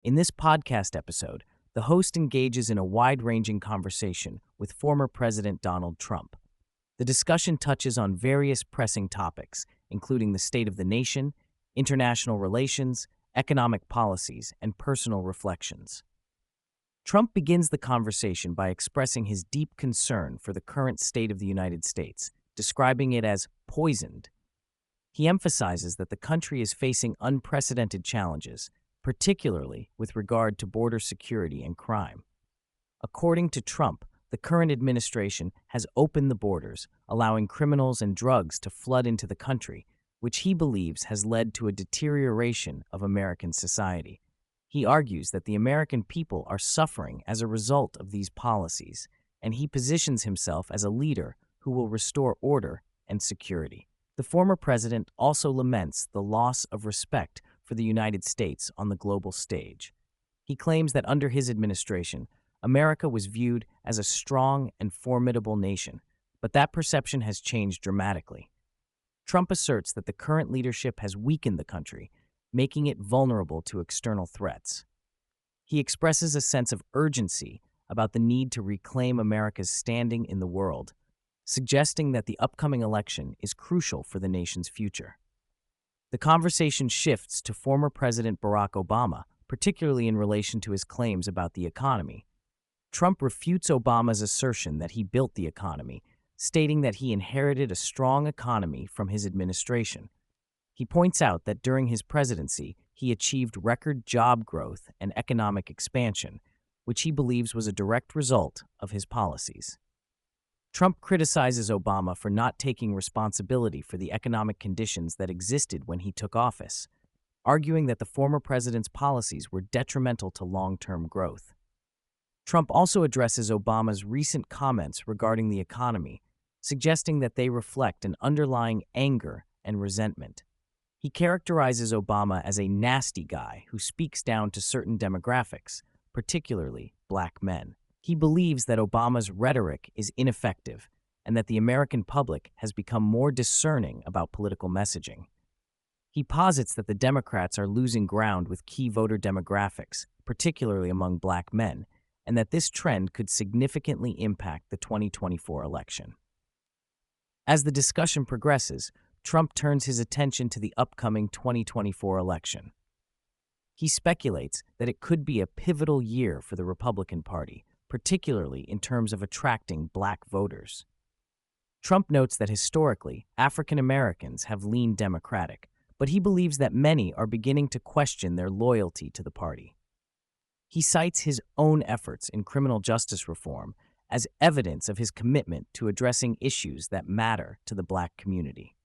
In this podcast episode, the host engages in a wide-ranging conversation with former President Donald Trump. The discussion touches on various pressing topics, including the state of the nation, international relations, economic policies, and personal reflections. Trump begins the conversation by expressing his deep concern for the current state of the United States, describing it as poisoned. He emphasizes that the country is facing unprecedented challenges, particularly with regard to border security and crime. According to Trump, the current administration has opened the borders, allowing criminals and drugs to flood into the country, which he believes has led to a deterioration of American society. He argues that the American people are suffering as a result of these policies, and he positions himself as a leader who will restore order and security. The former president also laments the loss of respect for the United States on the global stage. He claims that under his administration, America was viewed as a strong and formidable nation, but that perception has changed dramatically. Trump asserts that the current leadership has weakened the country, making it vulnerable to external threats. He expresses a sense of urgency about the need to reclaim America's standing in the world, suggesting that the upcoming election is crucial for the nation's future. The conversation shifts to former President Barack Obama, particularly in relation to his claims about the economy. Trump refutes Obama's assertion that he built the economy, stating that he inherited a strong economy from his administration. He points out that during his presidency, he achieved record job growth and economic expansion, which he believes was a direct result of his policies. Trump criticizes Obama for not taking responsibility for the economic conditions that existed when he took office, arguing that the former president's policies were detrimental to long-term growth. Trump also addresses Obama's recent comments regarding the economy, suggesting that they reflect an underlying anger and resentment. He characterizes Obama as a nasty guy who speaks down to certain demographics, particularly black men. He believes that Obama's rhetoric is ineffective and that the American public has become more discerning about political messaging. He posits that the Democrats are losing ground with key voter demographics, particularly among black men, and that this trend could significantly impact the 2024 election. As the discussion progresses, Trump turns his attention to the upcoming 2024 election. He speculates that it could be a pivotal year for the Republican Party, particularly in terms of attracting black voters. Trump notes that historically, African Americans have leaned Democratic, but he believes that many are beginning to question their loyalty to the party. He cites his own efforts in criminal justice reform as evidence of his commitment to addressing issues that matter to the black community.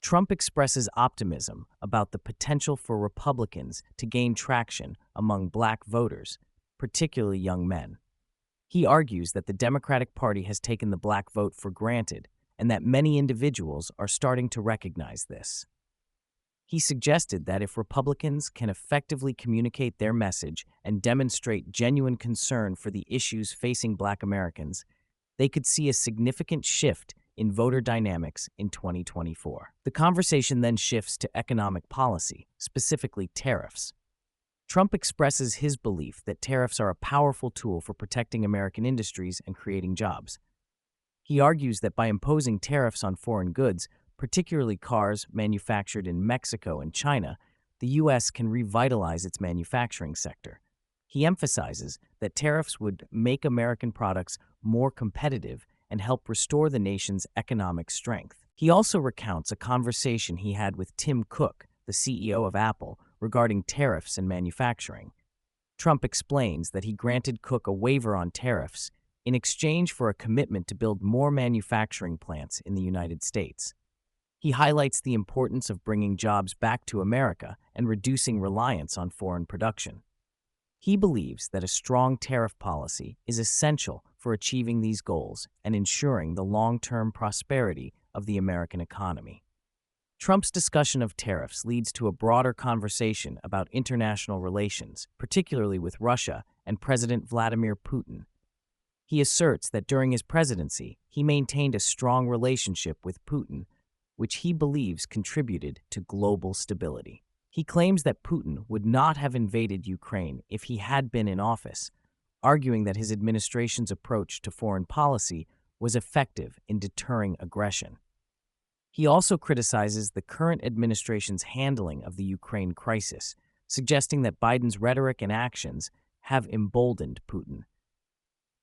Trump expresses optimism about the potential for Republicans to gain traction among black voters, particularly young men. He argues that the Democratic Party has taken the black vote for granted and that many individuals are starting to recognize this. He suggested that if Republicans can effectively communicate their message and demonstrate genuine concern for the issues facing black Americans, they could see a significant shift in voter dynamics in 2024. The conversation then shifts to economic policy, specifically tariffs. Trump expresses his belief that tariffs are a powerful tool for protecting American industries and creating jobs. He argues that by imposing tariffs on foreign goods, particularly cars manufactured in Mexico and China, the U.S. can revitalize its manufacturing sector. He emphasizes that tariffs would make American products more competitive and help restore the nation's economic strength. He also recounts a conversation he had with Tim Cook, the CEO of Apple, regarding tariffs and manufacturing. Trump explains that he granted Cook a waiver on tariffs in exchange for a commitment to build more manufacturing plants in the United States. He highlights the importance of bringing jobs back to America and reducing reliance on foreign production. He believes that a strong tariff policy is essential for achieving these goals and ensuring the long-term prosperity of the American economy. Trump's discussion of tariffs leads to a broader conversation about international relations, particularly with Russia and President Vladimir Putin. He asserts that during his presidency, he maintained a strong relationship with Putin, which he believes contributed to global stability. He claims that Putin would not have invaded Ukraine if he had been in office, arguing that his administration's approach to foreign policy was effective in deterring aggression. He also criticizes the current administration's handling of the Ukraine crisis, suggesting that Biden's rhetoric and actions have emboldened Putin.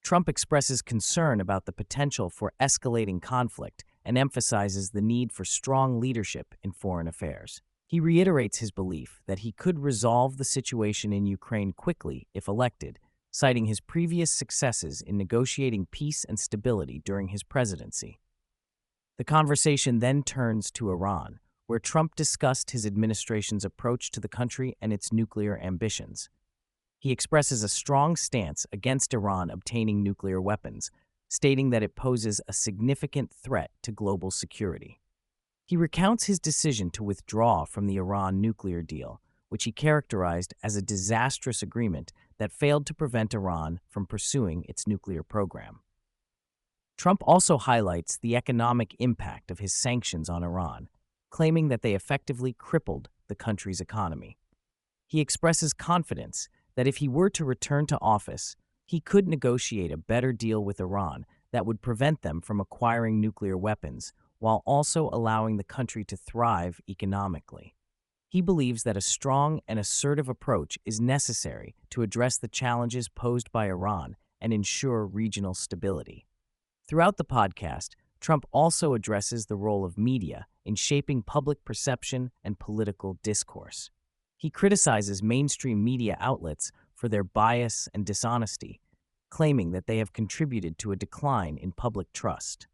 Trump expresses concern about the potential for escalating conflict and emphasizes the need for strong leadership in foreign affairs. He reiterates his belief that he could resolve the situation in Ukraine quickly if elected, citing his previous successes in negotiating peace and stability during his presidency. The conversation then turns to Iran, where Trump discussed his administration's approach to the country and its nuclear ambitions. He expresses a strong stance against Iran obtaining nuclear weapons, stating that it poses a significant threat to global security. He recounts his decision to withdraw from the Iran nuclear deal, which he characterized as a disastrous agreement that failed to prevent Iran from pursuing its nuclear program. Trump also highlights the economic impact of his sanctions on Iran, claiming that they effectively crippled the country's economy. He expresses confidence that if he were to return to office, he could negotiate a better deal with Iran that would prevent them from acquiring nuclear weapons while also allowing the country to thrive economically. He believes that a strong and assertive approach is necessary to address the challenges posed by Iran and ensure regional stability. Throughout the podcast, Trump also addresses the role of media in shaping public perception and political discourse. He criticizes mainstream media outlets for their bias and dishonesty, claiming that they have contributed to a decline in public trust.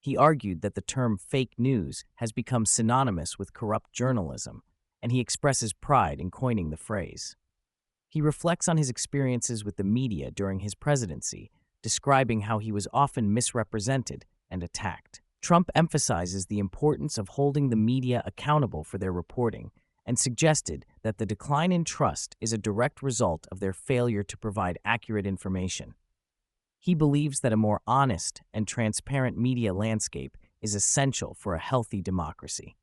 He argued that the term fake news has become synonymous with corrupt journalism, and he expresses pride in coining the phrase. He reflects on his experiences with the media during his presidency, describing how he was often misrepresented and attacked. Trump emphasizes the importance of holding the media accountable for their reporting and suggested that the decline in trust is a direct result of their failure to provide accurate information. He believes that a more honest and transparent media landscape is essential for a healthy democracy.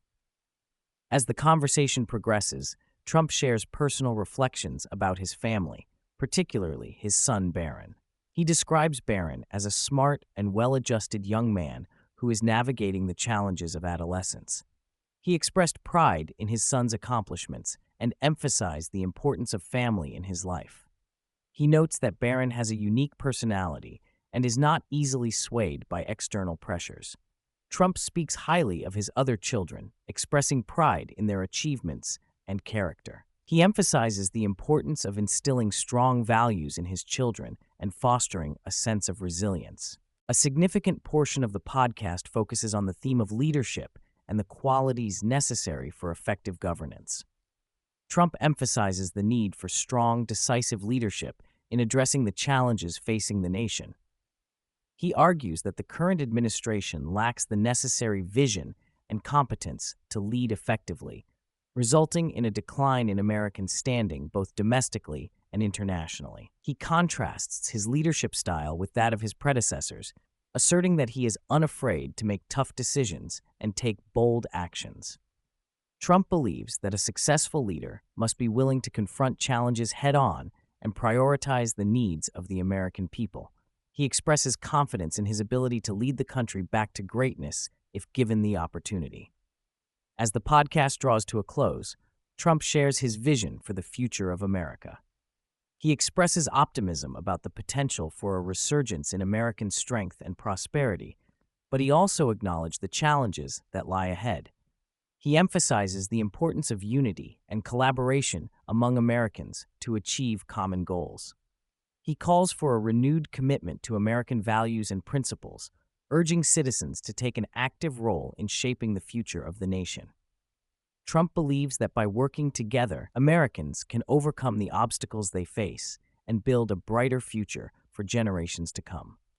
As the conversation progresses, Trump shares personal reflections about his family, particularly his son Barron. He describes Barron as a smart and well-adjusted young man who is navigating the challenges of adolescence. He expressed pride in his son's accomplishments and emphasized the importance of family in his life. He notes that Barron has a unique personality and is not easily swayed by external pressures. Trump speaks highly of his other children, expressing pride in their achievements and character. He emphasizes the importance of instilling strong values in his children and fostering a sense of resilience. A significant portion of the podcast focuses on the theme of leadership and the qualities necessary for effective governance. Trump emphasizes the need for strong, decisive leadership in addressing the challenges facing the nation. He argues that the current administration lacks the necessary vision and competence to lead effectively, resulting in a decline in American standing both domestically and internationally. He contrasts his leadership style with that of his predecessors, asserting that he is unafraid to make tough decisions and take bold actions. Trump believes that a successful leader must be willing to confront challenges head-on and prioritize the needs of the American people. He expresses confidence in his ability to lead the country back to greatness if given the opportunity. As the podcast draws to a close, Trump shares his vision for the future of America. He expresses optimism about the potential for a resurgence in American strength and prosperity, but he also acknowledged the challenges that lie ahead. He emphasizes the importance of unity and collaboration among Americans to achieve common goals. He calls for a renewed commitment to American values and principles, urging citizens to take an active role in shaping the future of the nation. Trump believes that by working together, Americans can overcome the obstacles they face and build a brighter future for generations to come.